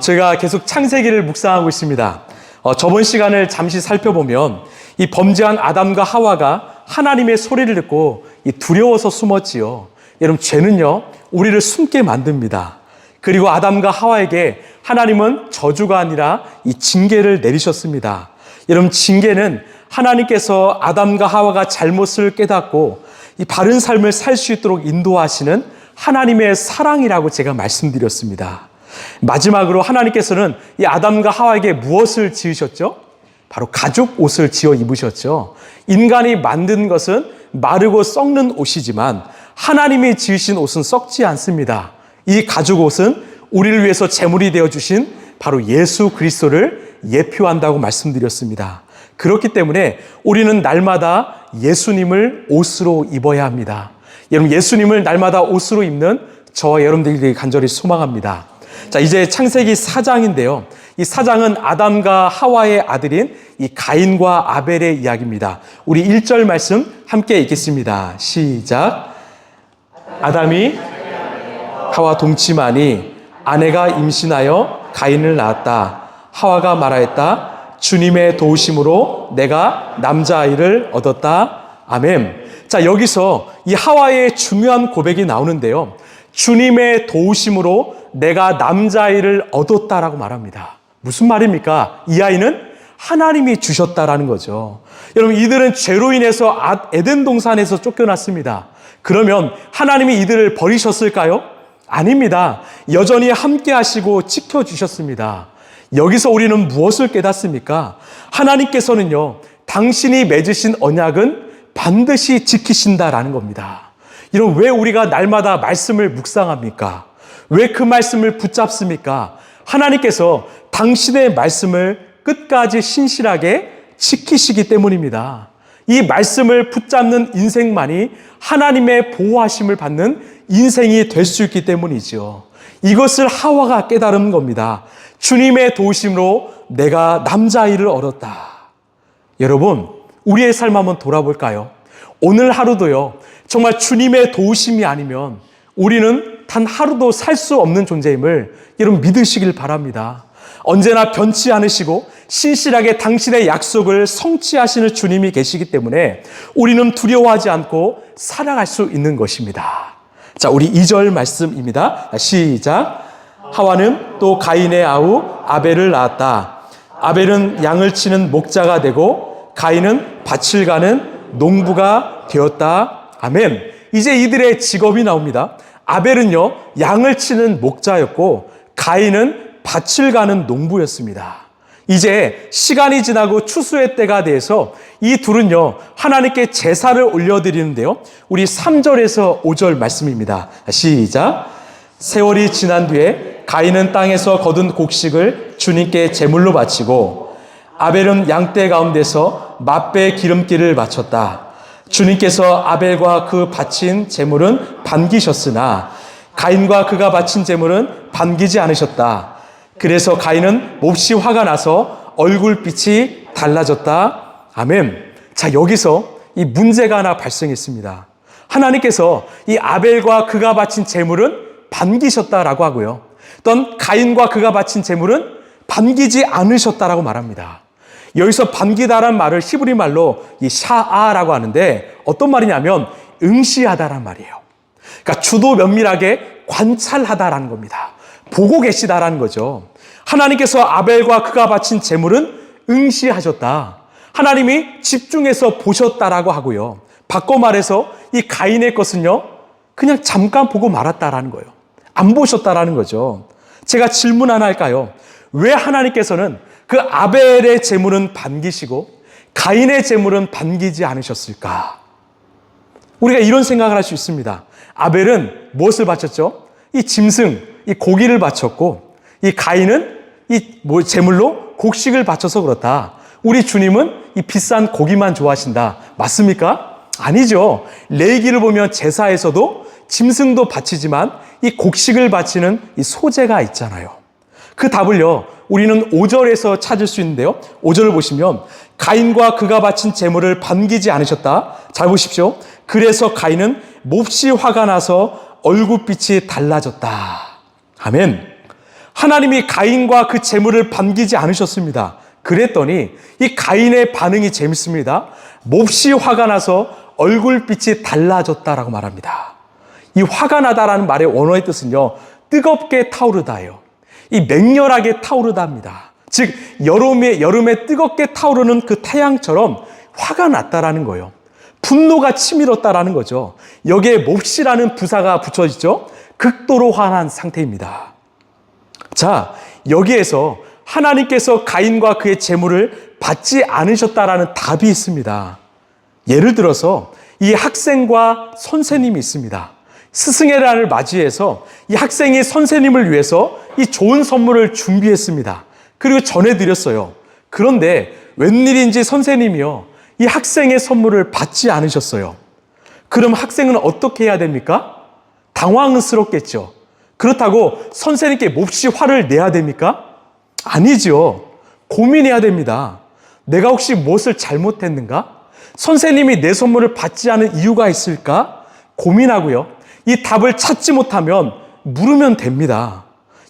제가 계속 창세기를 묵상하고 있습니다. 저번 시간을 잠시 살펴보면 이 범죄한 아담과 하와가 하나님의 소리를 듣고 두려워서 숨었지요. 여러분, 죄는요, 우리를 숨게 만듭니다. 그리고 아담과 하와에게 하나님은 저주가 아니라 이 징계를 내리셨습니다. 여러분, 징계는 하나님께서 아담과 하와가 잘못을 깨닫고 이 바른 삶을 살 수 있도록 인도하시는 하나님의 사랑이라고 제가 말씀드렸습니다. 마지막으로 하나님께서는 이 아담과 하와에게 무엇을 지으셨죠? 바로 가죽 옷을 지어 입으셨죠. 인간이 만든 것은 마르고 썩는 옷이지만 하나님이 지으신 옷은 썩지 않습니다. 이 가죽 옷은 우리를 위해서 제물이 되어주신 바로 예수 그리스도를 예표한다고 말씀드렸습니다. 그렇기 때문에 우리는 날마다 예수님을 옷으로 입어야 합니다. 여러분, 예수님을 날마다 옷으로 입는 저와 여러분들에게 간절히 소망합니다. 자, 이제 창세기 4장인데요. 이 4장은 아담과 하와의 아들인 이 가인과 아벨의 이야기입니다. 우리 1절 말씀 함께 읽겠습니다. 시작. 아담이 하와 동침하니 아내가 임신하여 가인을 낳았다. 하와가 말하였다. 주님의 도우심으로 내가 남자아이를 얻었다. 아멘. 자, 여기서 이 하와의 중요한 고백이 나오는데요. 주님의 도우심으로 내가 남자아이를 얻었다라고 말합니다. 무슨 말입니까? 이 아이는 하나님이 주셨다라는 거죠. 여러분, 이들은 죄로 인해서 에덴 동산에서 쫓겨났습니다. 그러면 하나님이 이들을 버리셨을까요? 아닙니다. 여전히 함께 하시고 지켜주셨습니다. 여기서 우리는 무엇을 깨닫습니까? 하나님께서는요, 당신이 맺으신 언약은 반드시 지키신다라는 겁니다. 여러분, 왜 우리가 날마다 말씀을 묵상합니까? 왜 그 말씀을 붙잡습니까? 하나님께서 당신의 말씀을 끝까지 신실하게 지키시기 때문입니다. 이 말씀을 붙잡는 인생만이 하나님의 보호하심을 받는 인생이 될 수 있기 때문이죠. 이것을 하와가 깨달은 겁니다. 주님의 도우심으로 내가 남자아이를 얻었다. 여러분, 우리의 삶 한번 돌아볼까요? 오늘 하루도요, 정말 주님의 도우심이 아니면 우리는 단 하루도 살 수 없는 존재임을 여러분 믿으시길 바랍니다. 언제나 변치 않으시고 신실하게 당신의 약속을 성취하시는 주님이 계시기 때문에 우리는 두려워하지 않고 살아갈 수 있는 것입니다. 자, 우리 2절 말씀입니다. 시작. 하와는 또 가인의 아우 아벨을 낳았다. 아벨은 양을 치는 목자가 되고 가인은 밭을 가는 농부가 되었다. 아멘. 이제 이들의 직업이 나옵니다. 아벨은요, 양을 치는 목자였고 가인은 밭을 가는 농부였습니다. 이제 시간이 지나고 추수의 때가 돼서 이 둘은요, 하나님께 제사를 올려드리는데요. 우리 3절에서 5절 말씀입니다. 시작. 세월이 지난 뒤에 가인은 땅에서 거둔 곡식을 주님께 제물로 바치고 아벨은 양떼 가운데서 맛배 기름기를 바쳤다. 주님께서 아벨과 그 바친 제물은 반기셨으나 가인과 그가 바친 제물은 반기지 않으셨다. 그래서 가인은 몹시 화가 나서 얼굴빛이 달라졌다. 아멘. 자, 여기서 이 문제가 하나 발생했습니다. 하나님께서 이 아벨과 그가 바친 제물은 반기셨다라고 하고요. 또 가인과 그가 바친 제물은 반기지 않으셨다라고 말합니다. 여기서 반기다란 말을 히브리 말로 이 샤아라고 하는데 어떤 말이냐면 응시하다란 말이에요. 그러니까 주도 면밀하게 관찰하다라는 겁니다. 보고 계시다라는 거죠. 하나님께서 아벨과 그가 바친 제물은 응시하셨다. 하나님이 집중해서 보셨다라고 하고요. 바꿔 말해서 이 가인의 것은요, 그냥 잠깐 보고 말았다라는 거예요. 안 보셨다라는 거죠. 제가 질문 하나 할까요? 왜 하나님께서는 그 아벨의 제물은 반기시고 가인의 제물은 반기지 않으셨을까? 우리가 이런 생각을 할 수 있습니다. 아벨은 무엇을 바쳤죠? 이 짐승, 이 고기를 바쳤고 이 가인은 이 제물로 곡식을 바쳐서 그렇다. 우리 주님은 이 비싼 고기만 좋아하신다. 맞습니까? 아니죠. 레위기를 보면 제사에서도 짐승도 바치지만 이 곡식을 바치는 이 소제가 있잖아요. 그 답을요, 우리는 5절에서 찾을 수 있는데요. 5절을 보시면 가인과 그가 바친 제물을 반기지 않으셨다. 잘 보십시오. 그래서 가인은 몹시 화가 나서 얼굴빛이 달라졌다. 아멘. 하나님이 가인과 그 재물을 반기지 않으셨습니다. 그랬더니 이 가인의 반응이 재밌습니다. 몹시 화가 나서 얼굴빛이 달라졌다라고 말합니다. 이 화가 나다라는 말의 원어의 뜻은요, 뜨겁게 타오르다예요. 이 맹렬하게 타오르다입니다. 즉 여름에 뜨겁게 타오르는 그 태양처럼 화가 났다라는 거예요. 분노가 치밀었다라는 거죠. 여기에 몹시라는 부사가 붙여지죠. 극도로 화난 상태입니다. 자, 여기에서 하나님께서 가인과 그의 재물을 받지 않으셨다라는 답이 있습니다. 예를 들어서 이 학생과 선생님이 있습니다. 스승의 날을 맞이해서 이 학생이 선생님을 위해서 이 좋은 선물을 준비했습니다. 그리고 전해드렸어요. 그런데 웬일인지 선생님이요, 이 학생의 선물을 받지 않으셨어요. 그럼 학생은 어떻게 해야 됩니까? 당황스럽겠죠. 그렇다고 선생님께 몹시 화를 내야 됩니까? 아니죠. 고민해야 됩니다. 내가 혹시 무엇을 잘못했는가? 선생님이 내 선물을 받지 않은 이유가 있을까? 고민하고요. 이 답을 찾지 못하면 물으면 됩니다.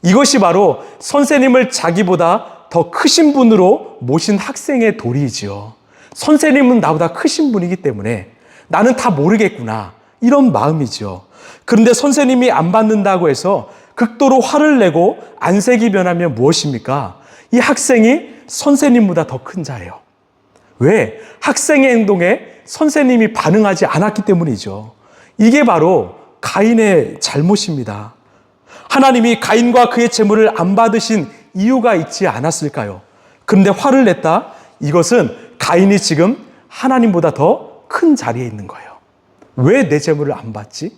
이것이 바로 선생님을 자기보다 더 크신 분으로 모신 학생의 도리이지요. 선생님은 나보다 크신 분이기 때문에 나는 다 모르겠구나, 이런 마음이죠. 그런데 선생님이 안 받는다고 해서 극도로 화를 내고 안색이 변하면 무엇입니까? 이 학생이 선생님보다 더 큰 자예요. 왜? 학생의 행동에 선생님이 반응하지 않았기 때문이죠. 이게 바로 가인의 잘못입니다. 하나님이 가인과 그의 재물을 안 받으신 이유가 있지 않았을까요? 그런데 화를 냈다? 이것은 가인이 지금 하나님보다 더 큰 자리에 있는 거예요. 왜 내 재물을 안 받지?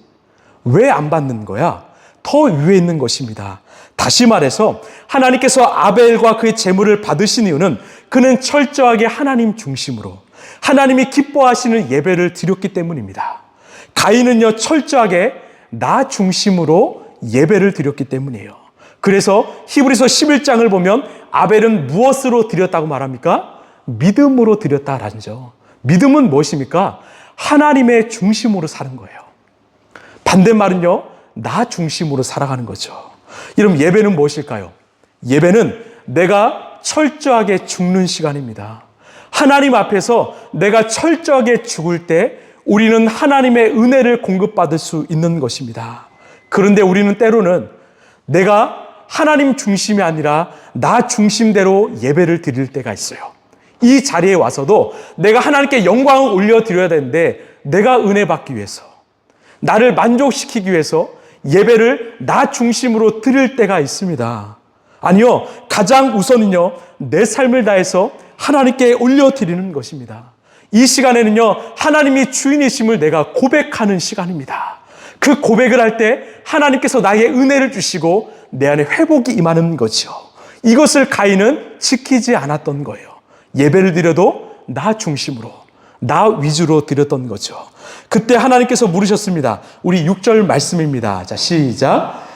왜 안 받는 거야? 더 위에 있는 것입니다. 다시 말해서 하나님께서 아벨과 그의 재물을 받으신 이유는 그는 철저하게 하나님 중심으로 하나님이 기뻐하시는 예배를 드렸기 때문입니다. 가인은요, 철저하게 나 중심으로 예배를 드렸기 때문이에요. 그래서 히브리서 11장을 보면 아벨은 무엇으로 드렸다고 말합니까? 믿음으로 드렸다라죠. 믿음은 무엇입니까? 하나님의 중심으로 사는 거예요. 반대말은요, 나 중심으로 살아가는 거죠. 여러분, 예배는 무엇일까요? 예배는 내가 철저하게 죽는 시간입니다. 하나님 앞에서 내가 철저하게 죽을 때 우리는 하나님의 은혜를 공급받을 수 있는 것입니다. 그런데 우리는 때로는 내가 하나님 중심이 아니라 나 중심대로 예배를 드릴 때가 있어요. 이 자리에 와서도 내가 하나님께 영광을 올려드려야 되는데 내가 은혜 받기 위해서, 나를 만족시키기 위해서 예배를 나 중심으로 드릴 때가 있습니다. 아니요, 가장 우선은요, 내 삶을 다해서 하나님께 올려드리는 것입니다. 이 시간에는요, 하나님이 주인이심을 내가 고백하는 시간입니다. 그 고백을 할 때 하나님께서 나에게 은혜를 주시고 내 안에 회복이 임하는 거죠. 이것을 가인은 지키지 않았던 거예요. 예배를 드려도 나 중심으로, 나 위주로 드렸던 거죠. 그때 하나님께서 물으셨습니다. 우리 6절 말씀입니다. 자, 시작.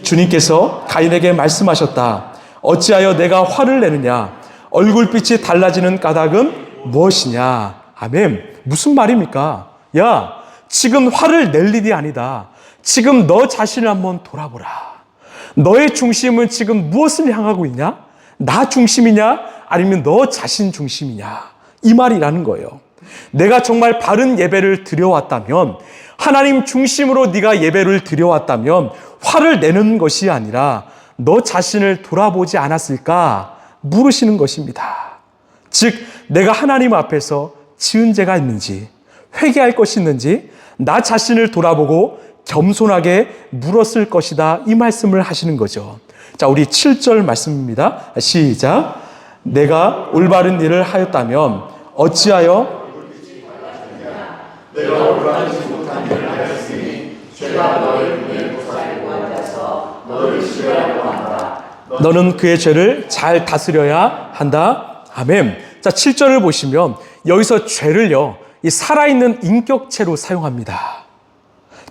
주님께서 가인에게 말씀하셨다. 어찌하여 내가 화를 내느냐? 얼굴빛이 달라지는 까닭은 무엇이냐? 아멘. 무슨 말입니까? 야, 지금 화를 낼 일이 아니다. 지금 너 자신을 한번 돌아보라. 너의 중심은 지금 무엇을 향하고 있냐? 나 중심이냐? 아니면 너 자신 중심이냐? 이 말이라는 거예요. 내가 정말 바른 예배를 드려왔다면, 하나님 중심으로 네가 예배를 드려왔다면 화를 내는 것이 아니라 너 자신을 돌아보지 않았을까 물으시는 것입니다. 즉, 내가 하나님 앞에서 지은 죄가 있는지, 회개할 것이 있는지 나 자신을 돌아보고 겸손하게 물었을 것이다, 이 말씀을 하시는 거죠. 자, 우리 7절 말씀입니다. 시작. 내가 올바른 일을 하였다면 어찌하여 내가 올바르지 못한 일을 하였으니 죄가 너를 위해 무사히 앉아서 너를 시험하려 한다. 너는 그의 죄를 잘 다스려야 한다. 아멘. 자, 7절을 보시면 여기서 죄를요, 이 살아있는 인격체로 사용합니다.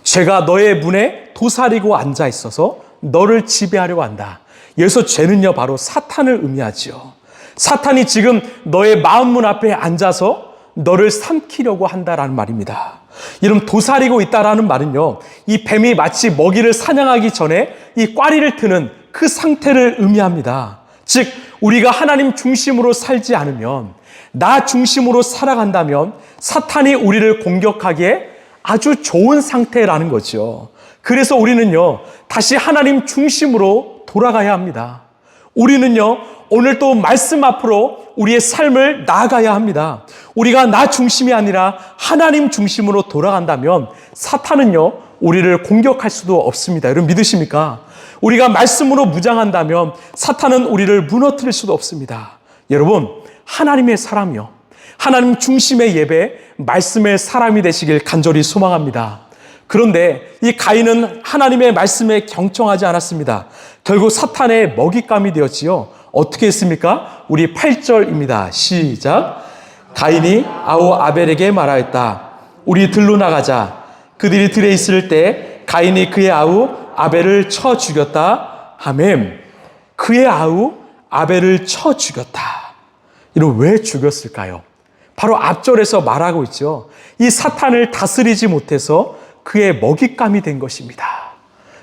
죄가 너의 문에 도사리고 앉아 있어서 너를 지배하려고 한다. 여기서 죄는요, 바로 사탄을 의미하죠. 사탄이 지금 너의 마음문 앞에 앉아서 너를 삼키려고 한다라는 말입니다. 여러분, 도사리고 있다라는 말은요, 이 뱀이 마치 먹이를 사냥하기 전에 이 꽈리를 트는 그 상태를 의미합니다. 즉 우리가 하나님 중심으로 살지 않으면, 나 중심으로 살아간다면 사탄이 우리를 공격하기에 아주 좋은 상태라는 거죠. 그래서 우리는요, 다시 하나님 중심으로 돌아가야 합니다. 우리는요, 오늘 또 말씀 앞으로 우리의 삶을 나아가야 합니다. 우리가 나 중심이 아니라 하나님 중심으로 돌아간다면 사탄은요, 우리를 공격할 수도 없습니다. 여러분 믿으십니까? 우리가 말씀으로 무장한다면 사탄은 우리를 무너뜨릴 수도 없습니다. 여러분, 하나님의 사람이요, 하나님 중심의 예배, 말씀의 사람이 되시길 간절히 소망합니다. 그런데 이 가인은 하나님의 말씀에 경청하지 않았습니다. 결국 사탄의 먹잇감이 되었지요. 어떻게 했습니까? 우리 8절입니다. 시작. 가인이 아우 아벨에게 말하였다. 우리 들로 나가자. 그들이 들에 있을 때 가인이 그의 아우 아벨을 쳐 죽였다. 아멘. 그의 아우 아벨을 쳐 죽였다. 이런 왜 죽였을까요? 바로 앞절에서 말하고 있죠. 이 사탄을 다스리지 못해서 그의 먹잇감이 된 것입니다.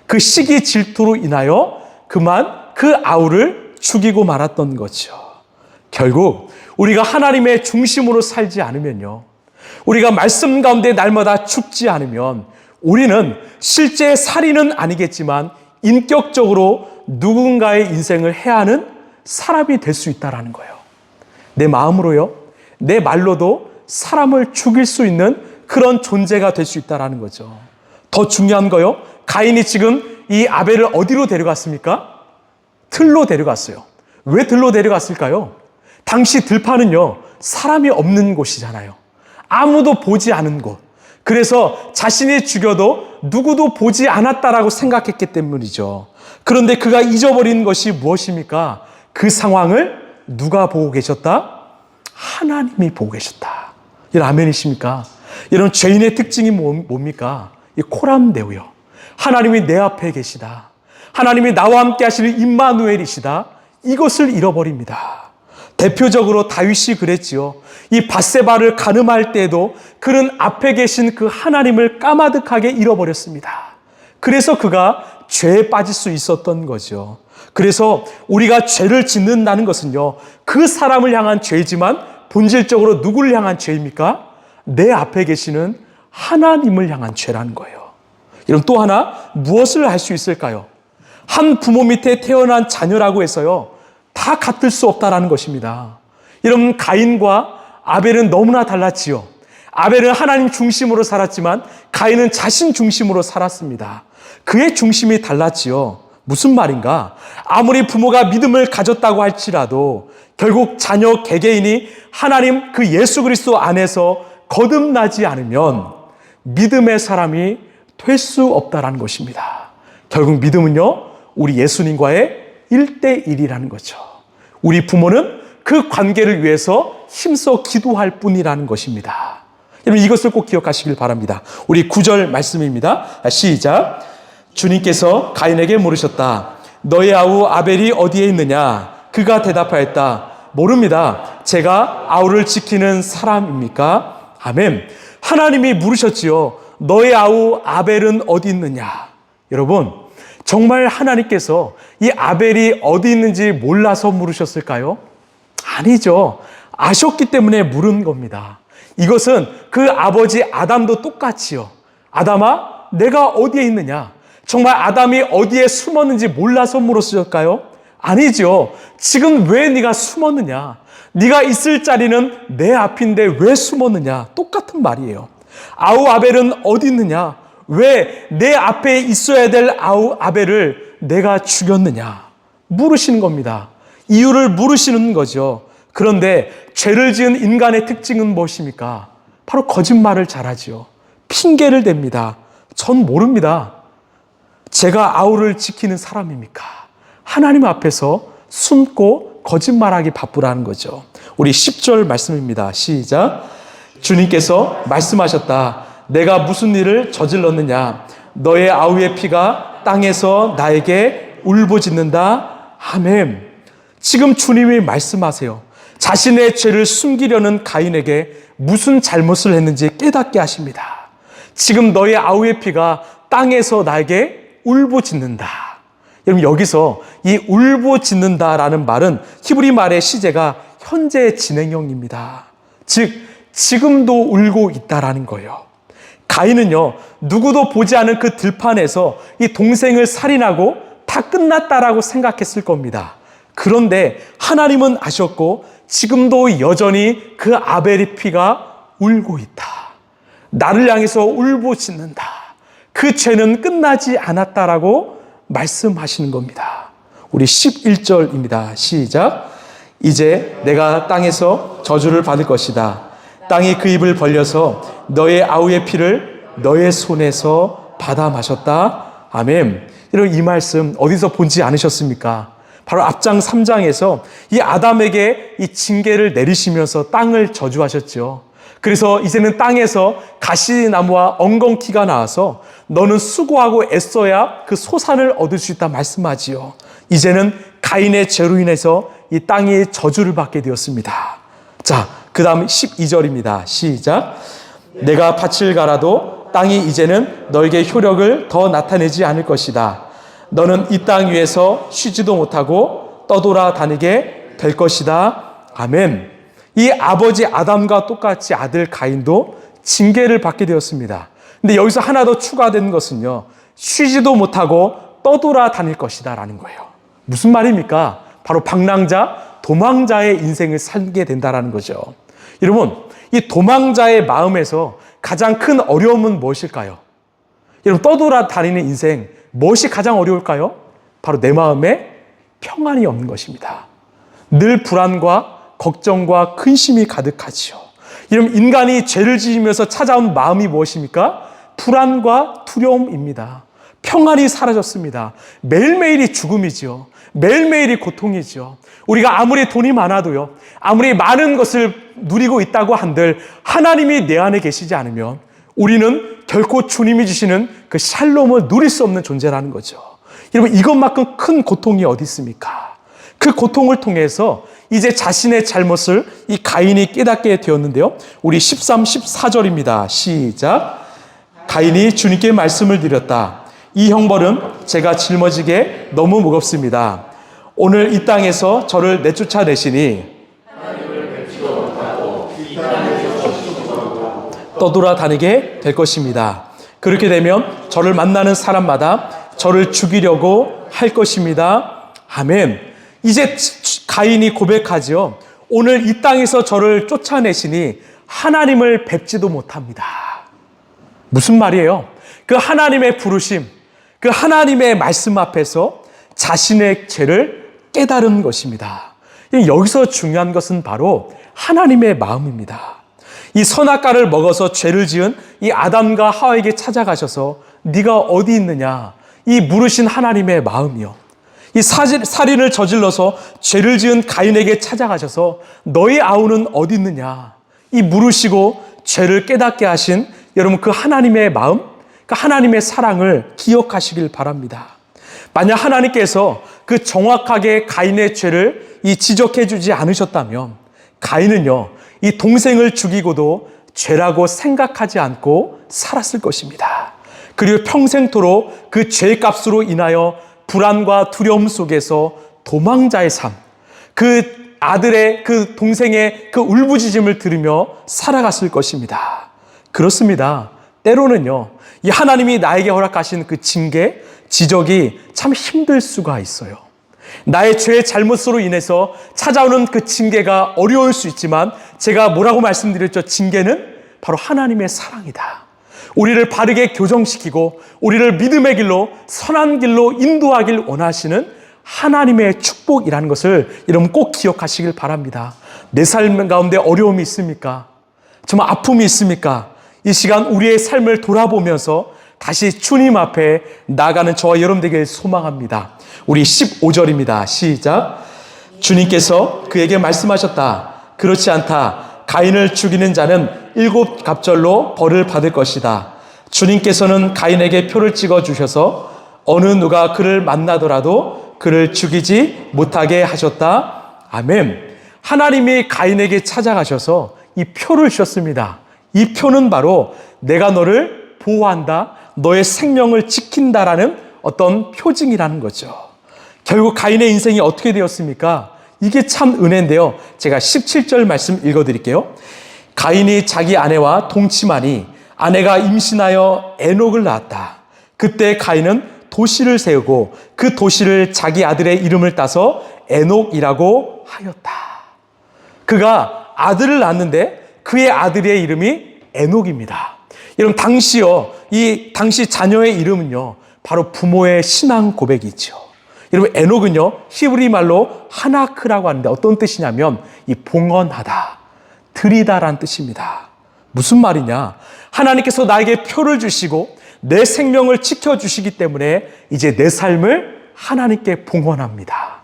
그 시기 질투로 인하여 그만 그 아우를 죽이고 말았던 거죠. 결국 우리가 하나님의 중심으로 살지 않으면요, 우리가 말씀 가운데 날마다 죽지 않으면 우리는 실제 살인은 아니겠지만 인격적으로 누군가의 인생을 해하는 사람이 될 수 있다는 거예요. 내 마음으로요, 내 말로도 사람을 죽일 수 있는 그런 존재가 될 수 있다는 거죠. 더 중요한 거요, 가인이 지금 이 아벨을 어디로 데려갔습니까? 들로 데려갔어요. 왜 들로 데려갔을까요? 당시 들판은요, 사람이 없는 곳이잖아요. 아무도 보지 않은 곳. 그래서 자신이 죽여도 누구도 보지 않았다라고 생각했기 때문이죠. 그런데 그가 잊어버린 것이 무엇입니까? 그 상황을 누가 보고 계셨다? 하나님이 보고 계셨다. 이 아멘이십니까? 이런 죄인의 특징이 뭡니까? 이 코람데오요. 하나님이 내 앞에 계시다. 하나님이 나와 함께 하시는 임마누엘이시다. 이것을 잃어버립니다. 대표적으로 다윗이 그랬지요. 이 밧세바를 간음할 때에도 그는 앞에 계신 그 하나님을 까마득하게 잃어버렸습니다. 그래서 그가 죄에 빠질 수 있었던 거죠. 그래서 우리가 죄를 짓는다는 것은요, 그 사람을 향한 죄이지만 본질적으로 누구를 향한 죄입니까? 내 앞에 계시는 하나님을 향한 죄라는 거예요. 여러분, 또 하나 무엇을 할 수 있을까요? 한 부모 밑에 태어난 자녀라고 해서요, 다 같을 수 없다라는 것입니다. 여러분, 가인과 아벨은 너무나 달랐지요. 아벨은 하나님 중심으로 살았지만 가인은 자신 중심으로 살았습니다. 그의 중심이 달랐지요. 무슨 말인가? 아무리 부모가 믿음을 가졌다고 할지라도 결국 자녀 개개인이 하나님 그 예수 그리스도 안에서 거듭나지 않으면 믿음의 사람이 될 수 없다라는 것입니다. 결국 믿음은요, 우리 예수님과의 1대1이라는 거죠. 우리 부모는 그 관계를 위해서 힘써 기도할 뿐이라는 것입니다. 여러분, 이것을 꼭 기억하시길 바랍니다. 우리 9절 말씀입니다. 시작. 주님께서 가인에게 물으셨다. 너의 아우 아벨이 어디에 있느냐? 그가 대답하였다. 모릅니다. 제가 아우를 지키는 사람입니까? 아멘. 하나님이 물으셨지요. 너의 아우 아벨은 어디 있느냐? 여러분, 정말 하나님께서 이 아벨이 어디 있는지 몰라서 물으셨을까요? 아니죠. 아셨기 때문에 물은 겁니다. 이것은 그 아버지 아담도 똑같이요. 아담아, 내가 어디에 있느냐? 정말 아담이 어디에 숨었는지 몰라서 물었을까요? 아니죠. 지금 왜 네가 숨었느냐? 네가 있을 자리는 내 앞인데 왜 숨었느냐? 똑같은 말이에요. 아우 아벨은 어디 있느냐? 왜 내 앞에 있어야 될 아우 아벨을 내가 죽였느냐? 물으시는 겁니다. 이유를 물으시는 거죠. 그런데 죄를 지은 인간의 특징은 무엇입니까? 바로 거짓말을 잘하지요. 핑계를 댑니다. 전 모릅니다. 제가 아우를 지키는 사람입니까? 하나님 앞에서 숨고 거짓말하기 바쁘라는 거죠. 우리 10절 말씀입니다. 시작. 주님께서 말씀하셨다. 내가 무슨 일을 저질렀느냐? 너의 아우의 피가 땅에서 나에게 울부짖는다. 아멘. 지금 주님이 말씀하세요. 자신의 죄를 숨기려는 가인에게 무슨 잘못을 했는지 깨닫게 하십니다. 지금 너의 아우의 피가 땅에서 나에게 울부짖는다. 여러분, 여기서 이 울부짖는다라는 말은 히브리 말의 시제가 현재 진행형입니다. 즉, 지금도 울고 있다라는 거예요. 가인은요, 누구도 보지 않은 그 들판에서 이 동생을 살인하고 다 끝났다라고 생각했을 겁니다. 그런데 하나님은 아셨고 지금도 여전히 그 아벨의 피가 울고 있다. 나를 향해서 울부짖는다. 그 죄는 끝나지 않았다라고 말씀하시는 겁니다. 우리 11절입니다. 시작. 이제 내가 땅에서 저주를 받을 것이다. 땅이 그 입을 벌려서 너의 아우의 피를 너의 손에서 받아 마셨다. 아멘. 여러분, 이 말씀 어디서 본지 않으셨습니까? 바로 앞장 3장에서 이 아담에게 이 징계를 내리시면서 땅을 저주하셨죠. 그래서 이제는 땅에서 가시나무와 엉겅퀴가 나와서 너는 수고하고 애써야 그 소산을 얻을 수 있다 말씀하지요. 이제는 가인의 죄로 인해서 이 땅이 저주를 받게 되었습니다. 자, 그 다음 12절입니다. 시작. 내가 밭을 갈아도 땅이 이제는 너에게 효력을 더 나타내지 않을 것이다. 너는 이 땅 위에서 쉬지도 못하고 떠돌아 다니게 될 것이다. 아멘. 이 아버지 아담과 똑같이 아들 가인도 징계를 받게 되었습니다. 근데 여기서 하나 더 추가된 것은요, 쉬지도 못하고 떠돌아 다닐 것이다 라는 거예요. 무슨 말입니까? 바로 방랑자, 도망자의 인생을 살게 된다라는 거죠. 여러분, 이 도망자의 마음에서 가장 큰 어려움은 무엇일까요? 여러분, 떠돌아 다니는 인생, 무엇이 가장 어려울까요? 바로 내 마음에 평안이 없는 것입니다. 늘 불안과 걱정과 근심이 가득하지요. 여러분, 인간이 죄를 지으면서 찾아온 마음이 무엇입니까? 불안과 두려움입니다. 평안이 사라졌습니다. 매일매일이 죽음이죠. 매일매일이 고통이죠. 우리가 아무리 돈이 많아도요, 아무리 많은 것을 누리고 있다고 한들 하나님이 내 안에 계시지 않으면 우리는 결코 주님이 주시는 그 샬롬을 누릴 수 없는 존재라는 거죠. 여러분, 이것만큼 큰 고통이 어디 있습니까? 그 고통을 통해서 이제 자신의 잘못을 이 가인이 깨닫게 되었는데요. 우리 13, 14절입니다. 시작. 가인이 주님께 말씀을 드렸다. 이 형벌은 제가 짊어지기에 너무 무겁습니다. 오늘 이 땅에서 저를 내쫓아내시니 떠돌아 다니게 될 것입니다. 그렇게 되면 저를 만나는 사람마다 저를 죽이려고 할 것입니다. 아멘. 이제 가인이 고백하지요. 오늘 이 땅에서 저를 쫓아내시니 하나님을 뵙지도 못합니다. 무슨 말이에요? 그 하나님의 부르심, 그 하나님의 말씀 앞에서 자신의 죄를 깨달은 것입니다. 여기서 중요한 것은 바로 하나님의 마음입니다. 이 선악과를 먹어서 죄를 지은 이 아담과 하와에게 찾아가셔서 네가 어디 있느냐, 이 물으신 하나님의 마음이요. 이 살인을 저질러서 죄를 지은 가인에게 찾아가셔서 너희 아우는 어디 있느냐, 이 물으시고 죄를 깨닫게 하신 여러분 그 하나님의 마음, 그 하나님의 사랑을 기억하시길 바랍니다. 만약 하나님께서 그 정확하게 가인의 죄를 이 지적해 주지 않으셨다면 가인은요, 이 동생을 죽이고도 죄라고 생각하지 않고 살았을 것입니다. 그리고 평생토록 그 죄값으로 인하여 불안과 두려움 속에서 도망자의 삶, 그 아들의, 그 동생의 그 울부짖음을 들으며 살아갔을 것입니다. 그렇습니다. 때로는요, 이 하나님이 나에게 허락하신 그 징계, 지적이 참 힘들 수가 있어요. 나의 죄의 잘못으로 인해서 찾아오는 그 징계가 어려울 수 있지만 제가 뭐라고 말씀드렸죠? 징계는 바로 하나님의 사랑이다. 우리를 바르게 교정시키고 우리를 믿음의 길로, 선한 길로 인도하길 원하시는 하나님의 축복이라는 것을 여러분 꼭 기억하시길 바랍니다. 내 삶 가운데 어려움이 있습니까? 정말 아픔이 있습니까? 이 시간 우리의 삶을 돌아보면서 다시 주님 앞에 나가는 저와 여러분 되길 소망합니다. 우리 15절입니다. 시작. 주님께서 그에게 말씀하셨다. 그렇지 않다. 가인을 죽이는 자는 7갑절로 벌을 받을 것이다. 주님께서는 가인에게 표를 찍어 주셔서 어느 누가 그를 만나더라도 그를 죽이지 못하게 하셨다. 아멘. 하나님이 가인에게 찾아가셔서 이 표를 주셨습니다. 이 표는 바로 내가 너를 보호한다, 너의 생명을 지킨다라는 어떤 표징이라는 거죠. 결국 가인의 인생이 어떻게 되었습니까? 이게 참 은혜인데요. 제가 17절 말씀 읽어드릴게요. 가인이 자기 아내와 동침하니 아내가 임신하여 에녹을 낳았다. 그때 가인은 도시를 세우고 그 도시를 자기 아들의 이름을 따서 에녹이라고 하였다. 그가 아들을 낳았는데 그의 아들의 이름이 에녹입니다. 여러분, 당시 자녀의 이름은요, 바로 부모의 신앙 고백이죠. 여러분, 에녹은요, 히브리 말로 하나크라고 하는데 어떤 뜻이냐면 이 봉헌하다, 드리다라는 뜻입니다. 무슨 말이냐? 하나님께서 나에게 표를 주시고 내 생명을 지켜주시기 때문에 이제 내 삶을 하나님께 봉헌합니다.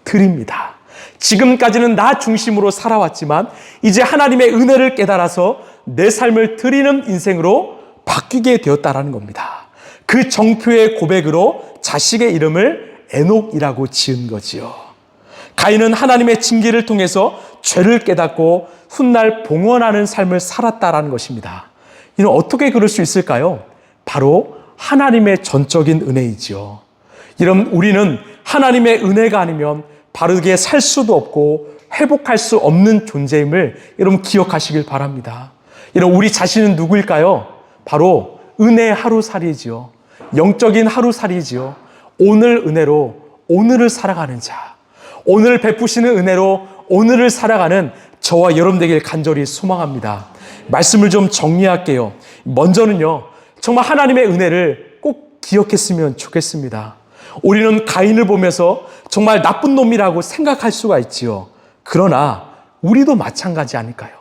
드립니다. 지금까지는 나 중심으로 살아왔지만 이제 하나님의 은혜를 깨달아서 내 삶을 드리는 인생으로 바뀌게 되었다라는 겁니다. 그 정표의 고백으로 자식의 이름을 에녹이라고 지은 거지요. 가인은 하나님의 징계를 통해서 죄를 깨닫고 훗날 봉헌하는 삶을 살았다라는 것입니다. 이는 어떻게 그럴 수 있을까요? 바로 하나님의 전적인 은혜이지요. 여러분, 우리는 하나님의 은혜가 아니면 바르게 살 수도 없고 회복할 수 없는 존재임을 여러분 기억하시길 바랍니다. 여러분, 우리 자신은 누구일까요? 바로 은혜 하루살이지요. 영적인 하루살이지요. 오늘 은혜로 오늘을 살아가는 자, 오늘 베푸시는 은혜로 오늘을 살아가는 저와 여러분 되길 간절히 소망합니다. 말씀을 좀 정리할게요. 먼저는요, 정말 하나님의 은혜를 꼭 기억했으면 좋겠습니다. 우리는 가인을 보면서 정말 나쁜 놈이라고 생각할 수가 있지요. 그러나 우리도 마찬가지 아닐까요?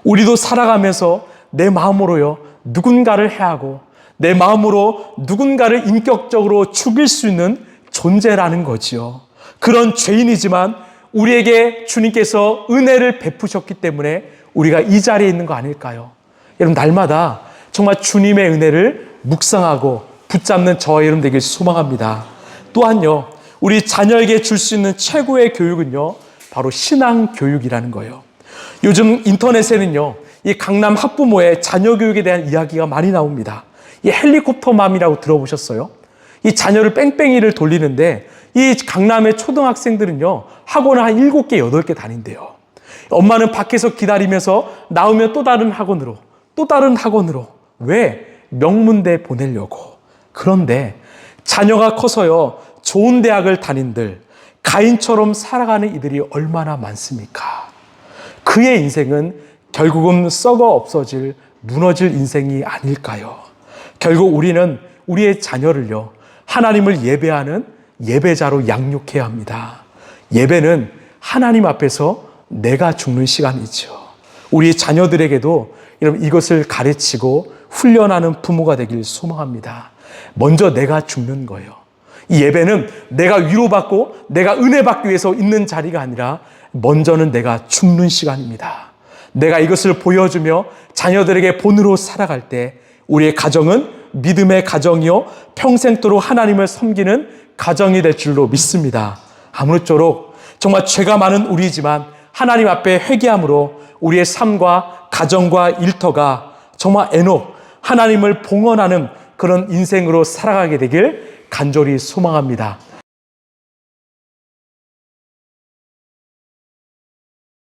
우리도 살아가면서 내 마음으로요, 누군가를 해하고 내 마음으로 누군가를 인격적으로 죽일 수 있는 존재라는 거지요. 그런 죄인이지만 우리에게 주님께서 은혜를 베푸셨기 때문에 우리가 이 자리에 있는 거 아닐까요? 여러분, 날마다 정말 주님의 은혜를 묵상하고 붙잡는 저와 여러분 되길 소망합니다. 또한요, 우리 자녀에게 줄 수 있는 최고의 교육은요, 바로 신앙 교육이라는 거예요. 요즘 인터넷에는요, 이 강남 학부모의 자녀 교육에 대한 이야기가 많이 나옵니다. 이 헬리콥터맘이라고 들어보셨어요? 이 자녀를 뺑뺑이를 돌리는데 이 강남의 초등학생들은요, 학원을 한 7개, 8개 다닌대요. 엄마는 밖에서 기다리면서 나오면 또 다른 학원으로, 또 다른 학원으로. 왜? 명문대 보내려고. 그런데 자녀가 커서요, 좋은 대학을 다닌들, 가인처럼 살아가는 이들이 얼마나 많습니까? 그의 인생은 결국은 썩어 없어질, 무너질 인생이 아닐까요? 결국 우리는 우리의 자녀를요, 하나님을 예배하는 예배자로 양육해야 합니다. 예배는 하나님 앞에서 내가 죽는 시간이죠. 우리 자녀들에게도 여러분 이것을 가르치고 훈련하는 부모가 되길 소망합니다. 먼저 내가 죽는 거예요. 이 예배는 내가 위로받고 내가 은혜 받기 위해서 있는 자리가 아니라 먼저는 내가 죽는 시간입니다. 내가 이것을 보여주며 자녀들에게 본으로 살아갈 때 우리의 가정은 믿음의 가정이요, 평생도록 하나님을 섬기는 가정이 될 줄로 믿습니다. 아무쪼록 정말 죄가 많은 우리지만 하나님 앞에 회개함으로 우리의 삶과 가정과 일터가 정말 에녹, 하나님을 봉헌하는 그런 인생으로 살아가게 되길 간절히 소망합니다.